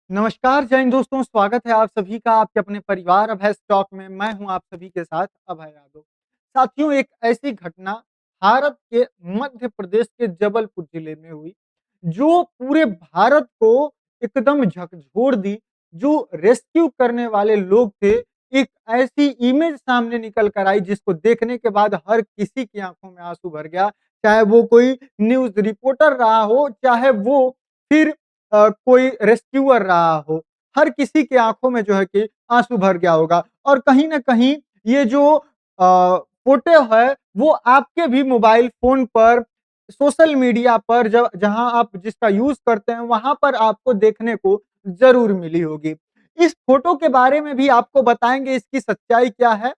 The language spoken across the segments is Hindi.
नमस्कार, जय हिंद दोस्तों, स्वागत है आप सभी का आपके अपने परिवार अभय स्टॉक में। मैं हूं आप सभी के साथ अभय यादव। साथियों, एक ऐसी घटना भारत के मध्य प्रदेश के जबलपुर जिले में हुई, जो पूरे भारत को एकदम झकझोर दी। जो रेस्क्यू करने वाले लोग थे, एक ऐसी इमेज सामने निकल कर आई जिसको देखने के बाद हर किसी की आंखों में आंसू भर गया। चाहे वो कोई न्यूज़ रिपोर्टर रहा हो, चाहे वो फिर कोई रेस्क्यूअर रहा हो, हर किसी की आँखों में जो है कि आँसू भर गया होगा। और कहीं न कहीं ये जो फ़ोटो है, वो आपके भी मोबाइल फ़ोन पर, सोशल मीडिया पर जहाँ आप जिसका यूज़ करते हैं, वहाँ पर आपको देखने को ज़रूर मिली होगी। इस फ़ोटो के बारे में भी आपको बताएँगे, इसकी सच्चाई क्या है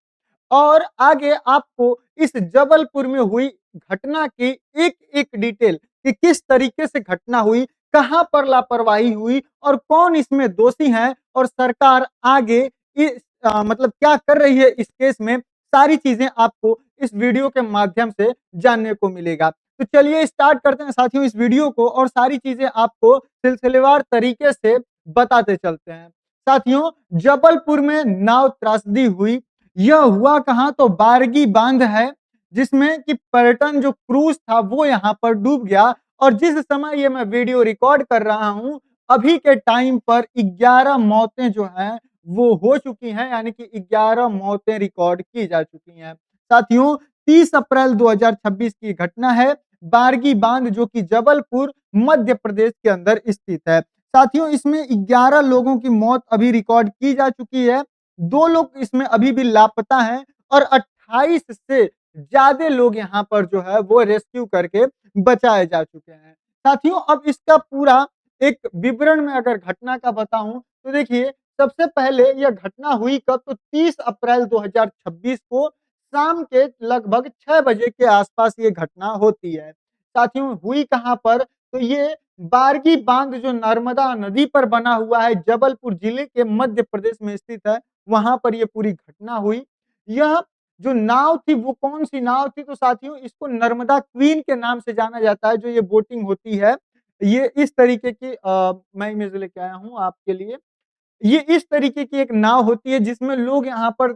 और आगे आपको इस जबलपुर में हुई घटना की एक-एक डिटेल कि किस तरीके से घटना हुई, कहाँ पर लापरवाही हुई और कौन इसमें दोषी है और सरकार आगे मतलब क्या कर रही है इस केस में, सारी चीज़ें आपको इस वीडियो के माध्यम से जानने को मिलेगा। तो चलिए स्टार्ट करते हैं साथियों इस वीडियो को और सारी चीज़ें आपको सिलसिलेवार तरीके से बताते चलते हैं। साथियों, जबलपुर में नाव त्रासदी हुई। यह हुआ कहाँ तो बारगी बांध है, जिसमें कि पर्यटन जो क्रूज़ था वो यहाँ पर डूब गया और जिस समय ये मैं वीडियो रिकॉर्ड कर रहा हूँ, अभी के टाइम पर 11 मौतें जो हैं वो हो चुकी हैं, यानी कि 11 मौतें रिकॉर्ड की जा चुकी हैं। साथियों, 30 अप्रैल 2026 की घटना है, बारगी बांध जो कि जबलपुर मध्य प्रदेश के अंदर स्थित है। साथियों, इसमें 11 लोगों की मौत अभी रिकॉर्ड की जा चुकी है। 2 लोग इसमें अभी भी लापता हैं और 28 से ज़्यादा लोग यहाँ पर जो है वो रेस्क्यू करके बचाए जा चुके हैं। साथियों, अब इसका पूरा एक विवरण में अगर घटना का बताऊँ तो देखिए, सबसे पहले यह घटना हुई कब तो 30 अप्रैल 2026 को शाम के लगभग 6 बजे के आस-पास ये घटना होती है। साथियों, हुई कहाँ पर? तो ये बारगी बांध जो नर्मदा नदी पर बना हुआ है, जबलपुर जिले के मध्य प्रदेश में स्थित है, वहाँ पर ये पूरी घटना हुई। यह जो नाव थी वो कौन-सी नाव थी? तो साथियों, इसको नर्मदा क्वीन के नाम से जाना जाता है, जो ये बोटिंग होती है। ये इस तरीके की मैं इमेज लेके आया हूँ आपके लिए। ये इस तरीके की एक नाव होती है जिसमें लोग यहाँ पर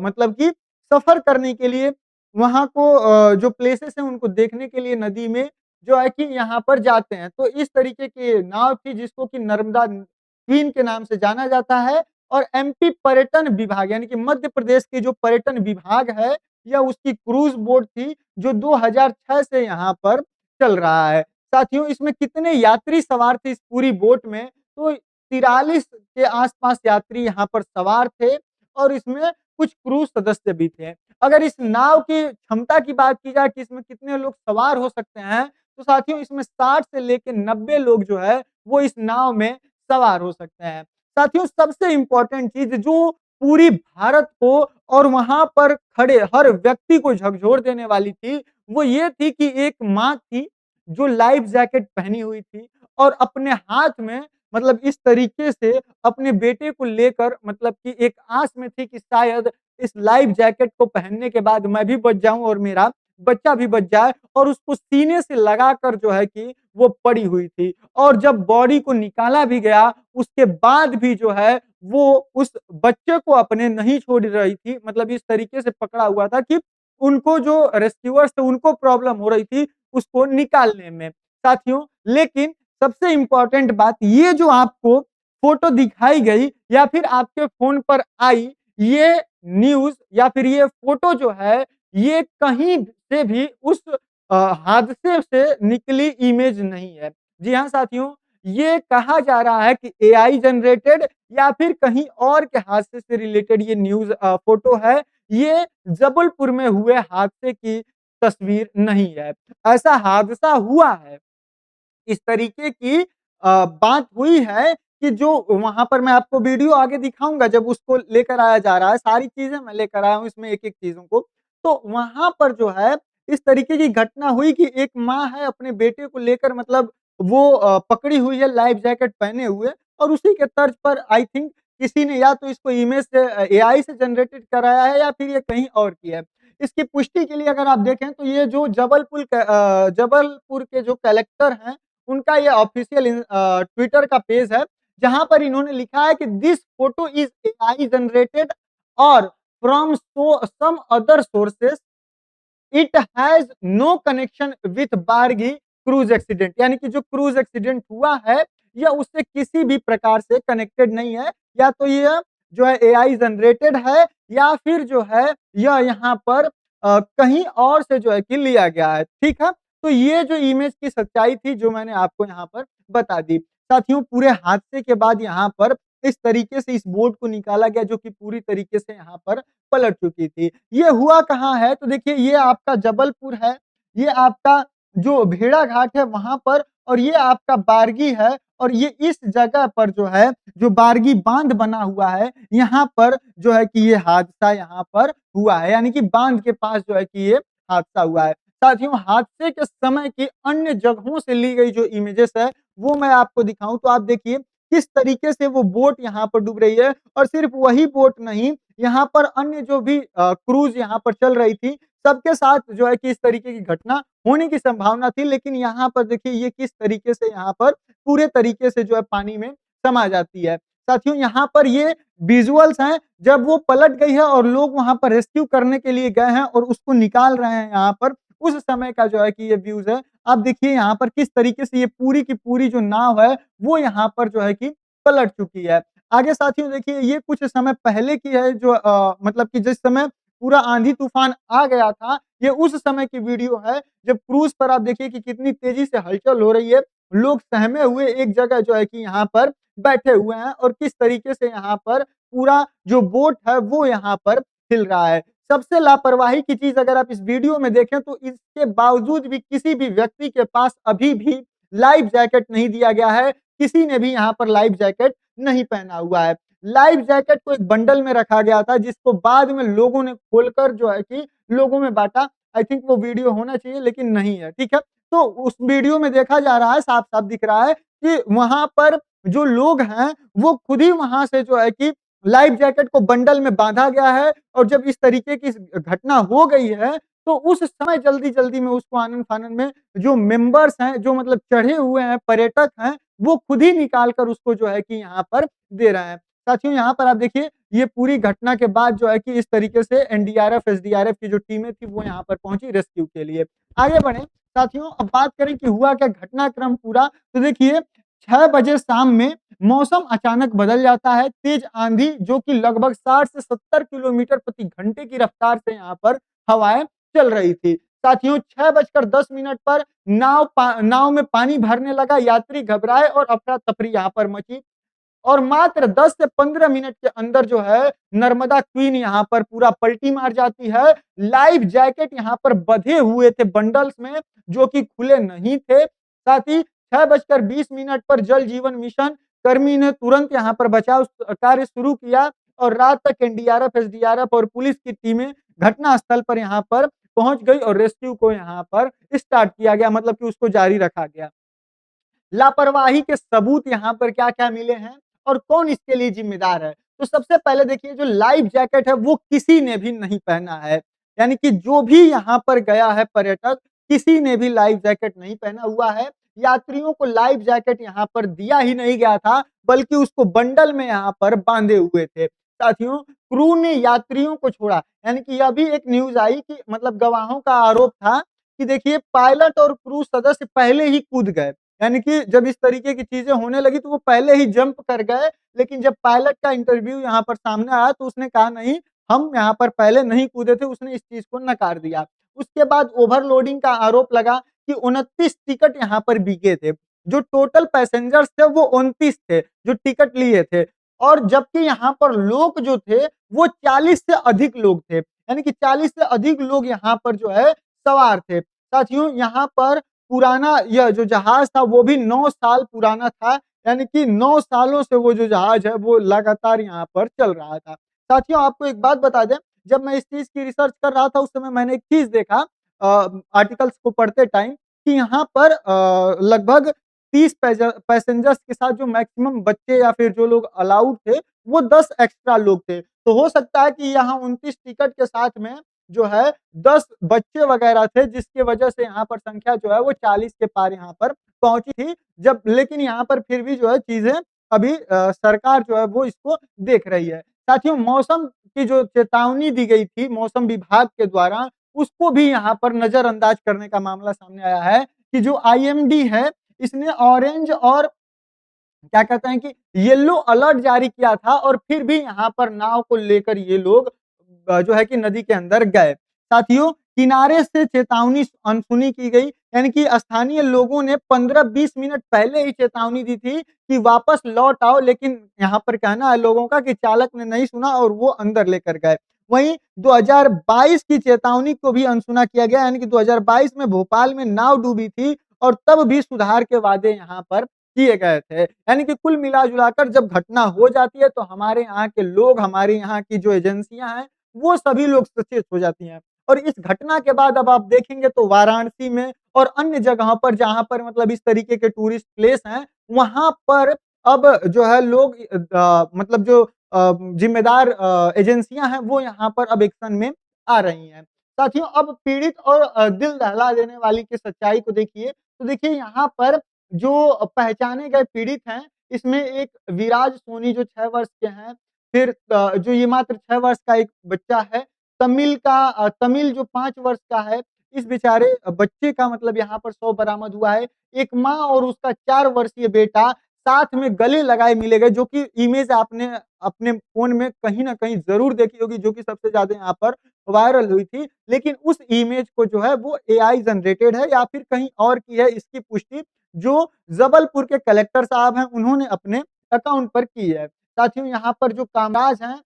मतलब कि सफ़र करने के लिए वहाँ को जो प्लेसेस हैं उनको देखने के लिए नदी में जो है कि यहाँ पर जाते हैं। तो इस तरीके की नाव थी जिसको कि नर्मदा क्वीन के नाम से जाना जाता है और एमपी पर्यटन विभाग यानी कि मध्य प्रदेश के जो पर्यटन विभाग है, यह उसकी क्रूज़ बोट थी जो 2006 से यहाँ पर चल रहा है। साथियों, इसमें कितने यात्री सवार थे इस पूरी बोट में? तो 43 के आस-पास यात्री यहाँ पर सवार थे और इसमें कुछ क्रू सदस्य भी थे। अगर इस नाव की क्षमता की बात की जाए कि इसमें कितने लोग सवार हो सकते हैं, तो साथियों इसमें 60 से लेके 90 लोग जो है, वो इस नाव में सवार हो सकते हैं। साथियों, सबसे इम्पोर्टेंट चीज़ जो पूरी भारत को और वहाँ पर खड़े हर व्यक्ति को झकझोर देने वाली थी, वो ये थी कि एक माँ थी, जो लाइफ जैकेट पहनी हुई थी और अपने हाथ में मतलब इस तरीके से अपने बेटे को लेकर मतलब कि एक आस में थी कि शायद इस लाइफ जैकेट को पहनने के बाद मैं भी बच जाऊँ और मेरा बच्चा भी बच जाए और उसको सीने से लगाकर जो है कि वो पड़ी हुई थी। और जब बॉडी को निकाला भी गया, उसके बाद भी जो है वो उस बच्चे को अपने नहीं छोड़ रही थी। मतलब इस तरीके से पकड़ा हुआ था कि उनको जो रेस्क्यूअर्स थे उनको प्रॉब्लम हो रही थी उसको निकालने में। साथियों, लेकिन सबसे इम्पोर्टेंट बात ये जो आपको फ़ोटो दिखाई गई या फिर आपके फ़ोन पर आई, ये न्यूज़ या फिर ये फ़ोटो जो है, ये कहीं से भी उस हादसे से निकली इमेज नहीं है। जी हाँ साथियों, ये कहा जा रहा है कि एआई जनरेटेड या फिर कहीं और के हादसे से रिलेटेड ये न्यूज़ फ़ोटो है। ये जबलपुर में हुए हादसे की तस्वीर नहीं है। ऐसा हादसा हुआ है। इस तरीके की बात हुई है कि जो वहाँ पर मैं आपको वीडियो आगे दिखाऊँगा जब उसको लेकर आया जा रहा है, सारी चीज़ें मैं लेकर आया हूँ इसमें एक-एक चीज़ों को। तो वहाँ पर जो है इस तरीके की घटना हुई कि एक माँ है अपने बेटे को लेकर मतलब वो पकड़ी हुई है लाइफ जैकेट पहने हुए और उसी के तर्ज पर आई थिंक किसी ने या तो इसको इमेज से एआई से जनरेटेड कराया है या फिर ये कहीं और की है। इसकी पुष्टि के लिए अगर आप देखें तो ये जो जबलपुर के जो कलेक्टर हैं उनका ये ऑफ़िशियल ट्विटर का पेज है, जहां पर इन्होंने लिखा है कि this photo is AI generated और from some other sources, it has no connection with Bargi cruise accident. यानी कि जो क्रूज एक्सीडेंट हुआ है यह उससे किसी भी प्रकार से कनेक्टेड नहीं है, या तो यह जो है एआई जनरेटेड है या फिर जो है यह यहाँ पर कहीं और से जो है कि लिया गया है। ठीक है, तो ये जो इमेज की सच्चाई थी जो मैंने आपको यहाँ पर बता दी। साथियों, पूरे हादसे के बाद यहाँ पर इस तरीके से इस बोट को निकाला गया जो कि पूरी तरीके से यहाँ पर पलट चुकी थी। ये हुआ कहाँ है? तो देखिए, ये आपका जबलपुर है, ये आपका जो भेड़ा घाट है वहाँ पर, और ये आपका बारगी है, और ये इस जगह पर जो है, जो बारगी बाँध बना हुआ है, यहाँ पर जो है कि ये हादसा यहाँ पर हुआ है। यानी कि बाँध के पास जो है कि ये हादसा हुआ है। साथियों, हादसे के समय की अन्य जगहों से ली गई जो इमेजेस है, वो मैं आपको दिखाऊँ तो आप देखिए किस तरीके से वो बोट यहाँ पर डूब रही है, और सिर्फ वही बोट नहीं, यहाँ पर अन्य जो भी क्रूज़ यहाँ पर चल रही थी, सबके साथ जो है कि इस तरीके की घटना होने की संभावना थी। लेकिन यहाँ पर देखिए ये किस तरीके से यहाँ पर पूरे तरीके से जो है पानी में समा जाती है। साथियों, यहाँ पर ये विजुअल्स हैं जब वो पलट गई है और लोग वहाँ पर रेस्क्यू करने के लिए गए हैं और उसको निकाल रहे हैं यहाँ पर, उस समय का जो है कि ये व्यूज़ है। आप देखिए यहाँ पर किस तरीके से ये पूरी की पूरी जो नाव है, वो यहाँ पर जो है कि पलट चुकी है। आगे साथियों देखिए, ये कुछ समय पहले की है जो मतलब कि जिस समय पूरा आंधी-तूफान आ गया था, ये उस समय की वीडियो है जब क्रूज़ पर आप देखिए कि कितनी तेज़ी से हलचल हो रही है। लोग सहमे हुए एक जगह जो है कि यहाँ पर बैठे हुए हैं, और किस तरीके से यहाँ पर पूरा जो बोट है वो यहाँ पर हिल रहा है। सबसे लापरवाही की चीज़ अगर आप इस वीडियो में देखें तो इसके बावजूद भी किसी भी व्यक्ति के पास अभी भी लाइफ जैकेट नहीं दिया गया है। किसी ने भी यहाँ पर लाइफ जैकेट नहीं पहना हुआ है। लाइफ जैकेट को एक बंडल में रखा गया था जिसको बाद में लोगों ने खोलकर जो है कि लोगों में बाँटा। आई थिंक वो वीडियो होना चाहिए लेकिन नहीं है, ठीक है? तो उस वीडियो में देखा जा रहा है, साफ-साफ दिख रहा है कि वहाँ पर जो लोग हैं, वो खुद ही वहाँ से जो है कि लाइफ जैकेट को बंडल में बाँधा गया है, और जब इस तरीके की घटना हो गई है, तो उस समय जल्दी-जल्दी में उसको आनन-फानन में जो मेंबर्स हैं, जो मतलब चढ़े हुए हैं, पर्यटक हैं, वो खुद ही निकाल कर उसको जो है कि यहाँ पर दे रहे हैं। साथियों, यहाँ पर आप देखिए, ये पूरी घटना के बाद जो है कि इस तरीके से एनडीआरएफ, एसडीआरएफ की जो टीमें थी, वो यहाँ पर पहुँची रेस्क्यू के लिए। आगे बढ़ें, साथियों, अब बात करें कि हुआ क्या घटनाक्रम पूरा, तो देखिए 6 बजे शाम में मौसम अचानक बदल जाता है। तेज आंधी जो कि लगभग 60 से 70 किलोमीटर प्रति घंटे की रफ्तार से यहाँ पर हवाएँ चल रही थी। साथियों, 6 बजकर 10 मिनट पर नाव में पानी भरने लगा, यात्री घबराए और अफरा-तफरी यहाँ पर मची। और मात्र 10 से 15 मिनट के अंदर जो है नर्मदा क्वीन यहाँ पर पूरा पलटी मार जाती है। लाइफ जैकेट यहाँ पर बंधे हुए थे बंडल्स में, जो कि खुले नहीं थे। साथ ही 6 बजकर 20 मिनट पर जल जीवन मिशन कर्मी ने तुरंत यहाँ पर बचाव कार्य शुरू किया, और रात तक एनडीआरएफ, एसडीआरएफ और पुलिस की टीमें घटना स्थल पर यहाँ पर पहुँच गई और रेस्क्यू को यहाँ पर स्टार्ट किया गया, मतलब कि उसको जारी रखा गया। लापरवाही के सबूत यहाँ पर क्या-क्या मिले हैं और कौन इसके लिए जिम्मेदार है? तो सबसे पहले देखिए, जो लाइफ जैकेट है वो किसी ने भी नहीं पहना है। यानी कि जो भी यहाँ पर गया है पर्यटक, किसी ने भी लाइफ जैकेट नहीं पहना हुआ है। यात्रियों को लाइफ जैकेट यहाँ पर दिया ही नहीं गया था, बल्कि उसको बंडल में यहाँ पर बाँधे हुए थे। साथियों, क्रू ने यात्रियों को छोड़ा, यानी कि यह भी एक न्यूज़ आई कि मतलब गवाहों का आरोप था कि देखिए पायलट और क्रू सदस्य पहले ही कूद गए। यानी कि जब इस तरीके की चीज़ें होने लगी तो वो पहले ही जंप कर गए, लेकिन जब पायलट का इंटरव्यू यहाँ पर सामने आया तो उसने कहा नहीं, हम यहाँ पर पहले नहीं कूदे थे, उसने इस चीज़ को नकार दिया। उसके बाद ओवरलोडिंग का आरोप लगा कि 29 टिकट यहाँ पर बिके थे। जो टोटल पैसेंजर्स थे वो 29 थे, जो टिकट लिए थे, और जबकि यहाँ पर लोग जो थे वो 40 से अधिक लोग थे। यानी कि 40 से अधिक लोग यहाँ पर जो है सवार थे। साथियों, यहाँ पर पुराना यह जो जहाज था वो भी 9 साल पुराना था, यानी कि 9 सालों से वो जो जहाज है वो लगातार यहाँ पर चल रहा था। साथियों, आपको एक बात बता दें, जब मैं इस चीज़ की रिसर्च कर रहा था उस समय मैंने एक चीज़ देखा आर्टिकल्स को पढ़ते टाइम, कि यहाँ पर लगभग 30 पैसेंजर्स के साथ जो मैक्सिमम बच्चे या फिर जो लोग अलाउड थे, वो 10 एक्स्ट्रा लोग थे। तो हो सकता है कि यहाँ 29 टिकट के साथ में जो है 10 बच्चे वगैरह थे, जिसकी वजह से यहाँ पर संख्या जो है वो 40 के पार यहाँ पर पहुँची थी। जब लेकिन यहाँ पर फिर भी जो है चीज़ें अभी सरकार जो है वो इसको देख रही है। साथियों मौसम की जो चेतावनी दी गई थी मौसम विभाग के द्वारा, उसको भी यहाँ पर नज़रअंदाज करने का मामला सामने आया है कि जो आईएमडी है, इसने ऑरेंज और क्या कहते हैं कि येलो अलर्ट जारी किया था और फिर भी यहाँ पर नाव को लेकर ये लोग जो है कि नदी के अंदर गए। साथियों, किनारे से चेतावनी अनसुनी की गई, यानी कि स्थानीय लोगों ने 15-20 मिनट पहले ही चेतावनी दी थी कि वापस लौट आओ, लेकिन यहाँ पर कहना है लोगों का कि चालक ने नहीं सुना और वो अंदर लेकर गए। वहीं 2022 की चेतावनी को भी अनसुना किया गया, यानी कि 2022 में भोपाल में नाव डूबी थी और तब भी सुधार के वादे यहाँ पर किए गए थे। यानी कि कुल मिला-जुलाकर जब घटना हो जाती है तो हमारे यहाँ के लोग, हमारे यहाँ की जो एजेंसियाँ हैं, वो सभी लोग सचेत हो जाती हैं। और इस घटना के बाद अब आप देखेंगे तो वाराणसी में और अन्य जगहों पर जहाँ पर मतलब इस तरीके के टूरिस्ट प्लेस हैं, वहाँ पर अब जो है लोग मतलब जो ज़िम्मेदार एजेंसियाँ हैं वो यहाँ पर अब एक्शन में आ रही हैं। साथियों अब पीड़ित और दिल दहला देने वाली की सच्चाई को देखिए, तो देखिए यहाँ पर जो पहचाने गए पीड़ित हैं, इसमें एक विराज सोनी जो 6 वर्ष के हैं, फिर जो ये मात्र 6 वर्ष का एक बच्चा है, तमिल जो 5 वर्ष का है, इस बेचारे बच्चे का मतलब यहाँ पर शव बरामद हुआ है। एक माँ और उसका 4 वर्षीय बेटा साथ में गले लगाए मिले गए, जो कि इमेज आपने अपने फ़ोन में कहीं न कहीं ज़रूर देखी होगी, जो कि सबसे ज़्यादा यहाँ पर वायरल हुई थी। लेकिन उस इमेज को जो है वो एआई जनरेटेड है या फिर कहीं और की है, इसकी पुष्टि जो जबलपुर के कलेक्टर साहब हैं, उन्होंने अपने अकाउंट पर की है। साथियों यहाँ पर जो कामराज हैं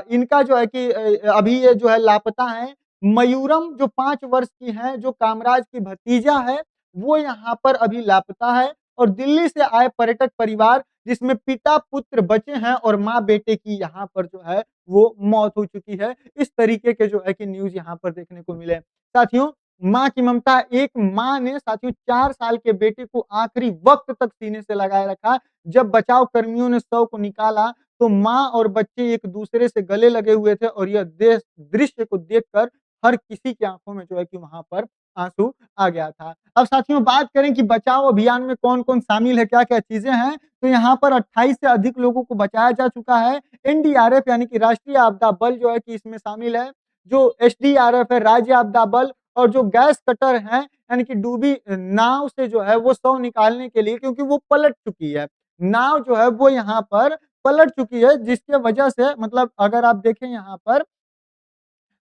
इनका जो है कि अभी ये जो है लापता हैं। मयूरम जो 5 वर्ष की हैं, जो कामराज की भतीजा है, वो यहाँ पर अभी लापता है और दिल्ली से आए पर्यटक परिवार जिसमें पिता-पुत्र बचे हैं और माँ-बेटे की यहाँ पर जो है वो मौत हो चुकी है। इस तरीके के जो है कि न्यूज़ यहाँ पर देखने को मिले। साथियों माँ की ममता, एक माँ ने साथियों 4 साल के बेटे को आखिरी वक़्त तक सीने से लगाए रखा। जब बचाव कर्मियों ने शव को निकाला, तो माँ और बच्चे एक-दूसरे से गले लगे हुए थे और यह दृश्य को देखकर हर किसी की आँखों में जो है कि वहाँ पर आँसू आ गया था। अब साथियों बात करें कि बचाव अभियान में कौन-कौन शामिल है, क्या-क्या चीज़ें हैं, तो यहाँ पर 28 से अधिक लोगों को बचाया जा चुका है। एनडीआरएफ यानी कि राष्ट्रीय आपदा बल जो है कि इसमें शामिल है। जो एसडीआरएफ है, राज्य आपदा बल और जो गैस कटर हैं, यानी कि डूबी नाव से जो है वो शव निकालने के लिए, क्योंकि वो पलट चुकी है। नाव जो है वो यहाँ पर पलट चुकी है, जिसके वजह से मतलब अगर आप देखें यहाँ पर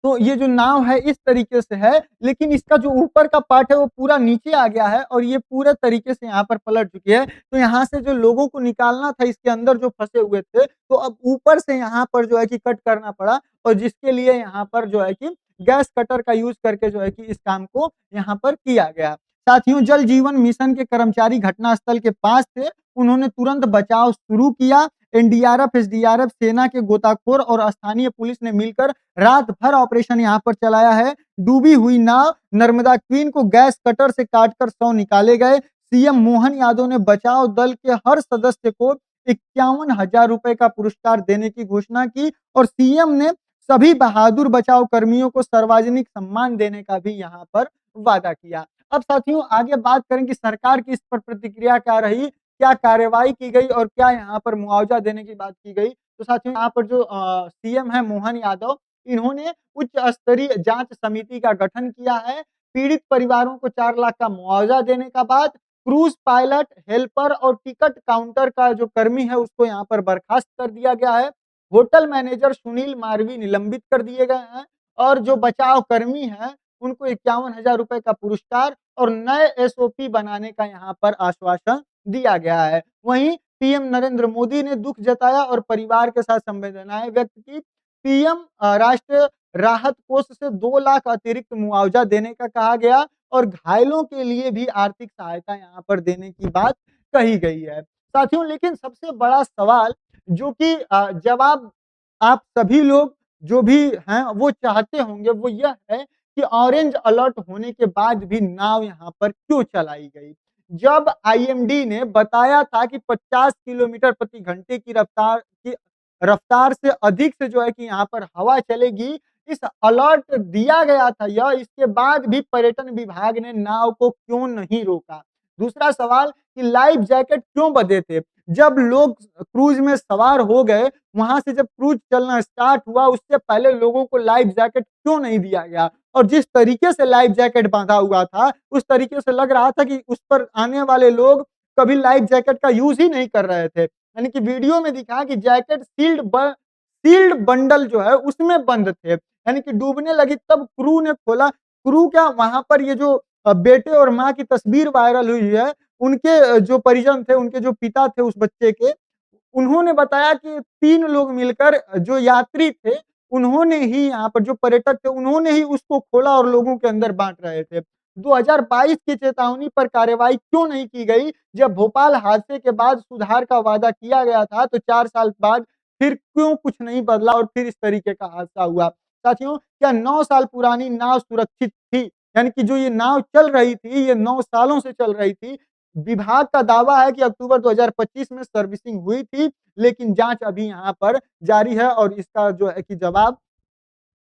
तो ये जो नाव है इस तरीके से है, लेकिन इसका जो ऊपर का पार्ट है वो पूरा नीचे आ गया है और ये पूरे तरीके से यहाँ पर पलट चुकी है। तो यहाँ से जो लोगों को निकालना था इसके अंदर जो फँसे हुए थे, तो अब ऊपर से यहाँ पर जो है कि कट करना पड़ा और जिसके लिए यहाँ पर जो है कि गैस कटर का यूज़ करके जो है कि इस काम को यहाँ पर किया गया। साथियों जल जीवन मिशन के कर्मचारी घटनास्थल के पास थे, उन्होंने तुरंत बचाव शुरू किया। एनडीआरएफ, एसडीआरएफ, सेना के गोताखोर और स्थानीय पुलिस ने मिलकर रात भर ऑपरेशन यहाँ पर चलाया है। डूबी हुई नाव नर्मदा क्वीन को गैस कटर से काटकर शव निकाले गए। सीएम मोहन यादव ने बचाव दल के हर सदस्य को 51,000 रुपए का पुरस्कार देने की घोषणा की और सीएम ने सभी बहादुर बचाव कर्मियों को सार्वजनिक सम्मान देने का भी यहाँ पर वादा किया। अब साथियों आगे बात करें कि सरकार की इस पर प्रतिक्रिया क्या रही, क्या कार्रवाई की गई और क्या यहाँ पर मुआवजा देने की बात की गई। तो साथियों यहाँ पर जो सीएम है मोहन यादव, इन्होंने उच्च स्तरीय जाँच समिति का गठन किया है। पीड़ित परिवारों को 4 लाख का मुआवजा देने का बाद क्रूज़ पायलट, हेल्पर और टिकट काउंटर का जो कर्मी है उसको यहाँ पर बर्खास्त कर दिया गया है। होटल मैनेजर सुनील मारवी निलंबित कर दिए गए हैं और जो बचाव कर्मी हैं उनको 51,000 रुपए का पुरस्कार और नए एसओपी बनाने का यहाँ पर आश्वासन दिया गया है। वहीं पीएम नरेंद्र मोदी ने दुःख जताया और परिवार के साथ संवेदनाएँ व्यक्त की। पीएम राष्ट्रीय राहत कोष से 2 लाख अतिरिक्त मुआवजा देने का कहा गया और घायलों के लिए भी आर्थिक सहायता यहाँ पर देने की बात कही गई है। साथियों लेकिन सबसे बड़ा सवाल जो कि जवाब आप सभी लोग जो भी हैं वो चाहते होंगे वो यह है कि ऑरेंज अलर्ट होने के बाद भी नाव यहाँ पर क्यों चलाई गई? जब आईएमडी ने बताया था कि 50 किलोमीटर प्रति घंटे की रफ्तार से अधिक से जो है कि यहाँ पर हवा चलेगी, इस अलर्ट दिया गया था इसके बाद भी पर्यटन विभाग ने नाव को क्यों नहीं रोका? दूसरा सवाल कि लाइफ जैकेट क्यों बंधे थे? जब लोग क्रूज़ में सवार हो गए, वहाँ से जब क्रूज़ चलना स्टार्ट हुआ, उससे पहले लोगों को लाइफ जैकेट क्यों नहीं दिया गया? और जिस तरीके से लाइफ जैकेट बाँधा हुआ था, उस तरीके से लग रहा था कि उस पर आने वाले लोग कभी लाइफ जैकेट का यूज़ ही नहीं कर रहे थे। यानी कि वीडियो में दिखा कि जैकेट सील्ड बंडल जो है उसमें बंद थे। यानी कि डूबने लगी तब क्रू ने खोला। क्रू क्या वहाँ पर ये जो बेटे और माँ की तस्वीर वायरल हुई है, उनके जो परिजन थे, उनके जो पिता थे उस बच्चे के, उन्होंने बताया कि 3 लोग मिलकर जो यात्री थे, उन्होंने ही यहाँ पर जो पर्यटक थे, उन्होंने ही उसको खोला और लोगों के अंदर बाँट रहे थे। 2022 की चेतावनी पर कार्रवाई क्यों नहीं की गई? जब भोपाल हादसे के बाद सुधार का वादा किया गया था, तो 4 साल बाद फिर क्यों कुछ नहीं बदला और फिर इस तरीके का हादसा हुआ? साथियों, क्या 9 साल पुरानी नाव सुरक्षित थी? यानी कि जो ये नाव चल रही थी, ये 9 सालों से चल रही थी। विभाग का दावा है कि अक्टूबर 2025 में सर्विसिंग हुई थी, लेकिन जाँच अभी यहाँ पर जारी है और इसका जो है कि जवाब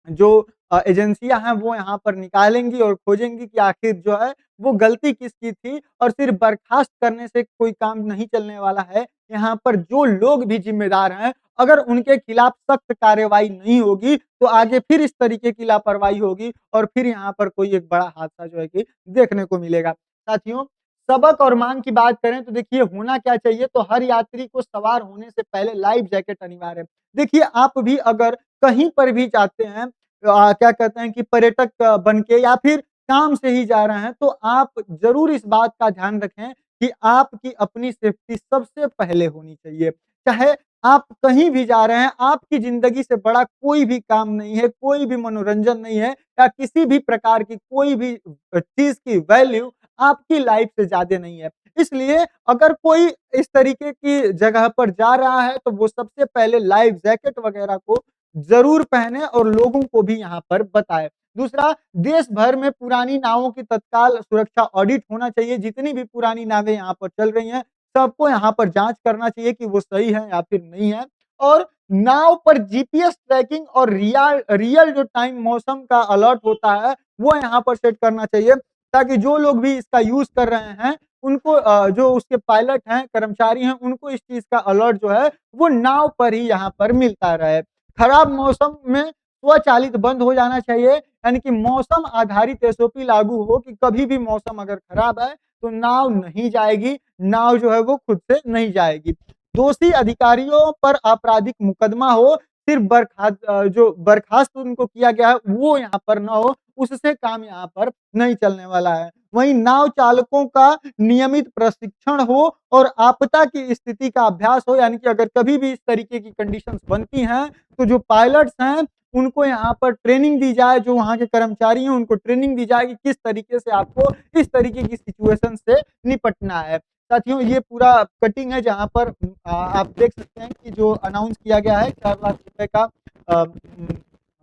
जो एजेंसियाँ हैं वो यहाँ पर निकालेंगी और खोजेंगी कि आखिर जो है वो गलती किसकी थी और सिर्फ़ बर्खास्त करने से कोई काम नहीं चलने वाला है। यहाँ पर जो लोग भी ज़िम्मेदार हैं, अगर उनके खिलाफ सख्त कार्रवाई नहीं होगी, तो आगे फिर इस तरीके की लापरवाही होगी और फिर यहाँ पर कोई एक बड़ा हादसा जो है कि देखने को मिलेगा। साथियों, सबक और माँग की बात करें तो देखिए होना क्या चाहिए, तो हर यात्री को सवार होने से पहले लाइफ़ जैकेट अनिवार्य है। देखिए आप भी अगर कहीं पर भी जाते हैं क्या कहते हैं कि पर्यटक बन के या फिर काम से ही जा रहे हैं, तो आप ज़रूर इस बात का ध्यान रखें कि आपकी अपनी सेफ्टी सबसे पहले होनी चाहिए। चाहे आप कहीं भी जा रहे हैं, आपकी ज़िंदगी से बड़ा कोई भी काम नहीं है, कोई भी मनोरंजन नहीं है या किसी भी प्रकार की कोई भी चीज़ की वैल्यू आपकी लाइफ़ से ज़्यादा नहीं है। इसलिए अगर कोई इस तरीके की जगह पर जा रहा है, तो वो सबसे पहले लाइफ़ जैकेट वगैरह को ज़रूर पहने और लोगों को भी यहाँ पर बताएँ। दूसरा, देश भर में पुरानी नावों की तत्काल सुरक्षा ऑडिट होना चाहिए। जितनी भी पुरानी नावें यहाँ पर चल रही हैं, सबको यहाँ पर जाँच करना चाहिए कि वो सही है या फिर नहीं है। और नाव पर जीपीएस ट्रैकिंग और रियल जो टाइम मौसम का अलर्ट होता है, वो यहाँ पर सेट करना चाहिए, ताकि जो लोग भी इसका यूज़ कर रहे हैं, उनको जो उसके पायलट हैं, कर्मचारी हैं, उनको इस चीज़ का अलर्ट जो है, वो नाव पर ही यहाँ पर मिलता रहे। खराब मौसम में स्वचालित बंद हो जाना चाहिए, यानी कि मौसम आधारित एसओपी लागू हो कि कभी भी मौसम अगर खराब है, तो नाव नहीं जाएगी, नाव जो है वो खुद से नहीं जाएगी। दोषी अधिकारियों पर आपराधिक मुकदमा हो, सिर्फ़ जो बर्खास्त उनको किया गया है, वो यहाँ पर ना हो, उससे काम यहाँ पर नहीं चलने वाला है। वहीं नाव चालकों का नियमित प्रशिक्षण हो और आपदा की स्थिति का अभ्यास हो, यानी कि अगर कभी भी इस तरीके की कंडीशंस बनती हैं, तो जो पायलट्स हैं, उनको यहाँ पर ट्रेनिंग दी जाए, जो वहाँ के कर्मचारी हैं, उनको ट्रेनिंग दी जाए कि किस तरीके से आपको इस तरीके की सिचुएशन से निपटना है। साथियों, ये पूरा कटिंग है जहाँ पर आप देख सकते हैं कि जो अनाउंस किया गया है 4 लाख रुपए का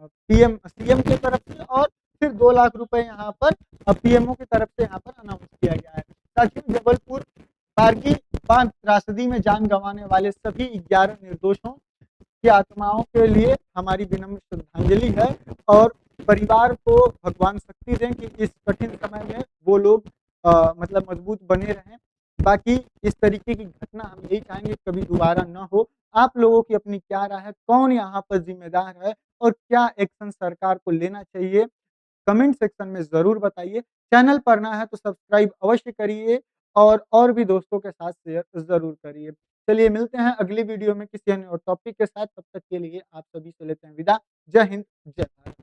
सीएम की तरफ से और फिर 2 लाख रुपए यहाँ पर पीएमओ की तरफ से यहाँ पर अनाउंस किया गया है। साथियों, जबलपुर बार्गी बांध त्रासदी में जान गँवाने वाले सभी 11 निर्दोषों की आत्माओं के लिए हमारी विनम्र श्रद्धांजलि है और परिवार को भगवान शक्ति दें कि इस कठिन समय में वो लोग मतलब मजबूत बने रहें। बाकी इस तरीके की घटना हम यही चाहेंगे कभी दोबारा ना हो। आप लोगों की अपनी क्या राय है? कौन यहाँ पर ज़िम्मेदार है और क्या एक्शन सरकार को लेना चाहिए? कमेंट सेक्शन में ज़रूर बताइए। चैनल पर नया है तो सब्सक्राइब अवश्य करिए और भी दोस्तों के साथ शेयर ज़रूर करिए। चलिए मिलते हैं अगली वीडियो में किसी अन्य और टॉपिक के साथ, तब तक के लिए आप सभी से लेते हैं विदा। जय हिंद, जय भारत।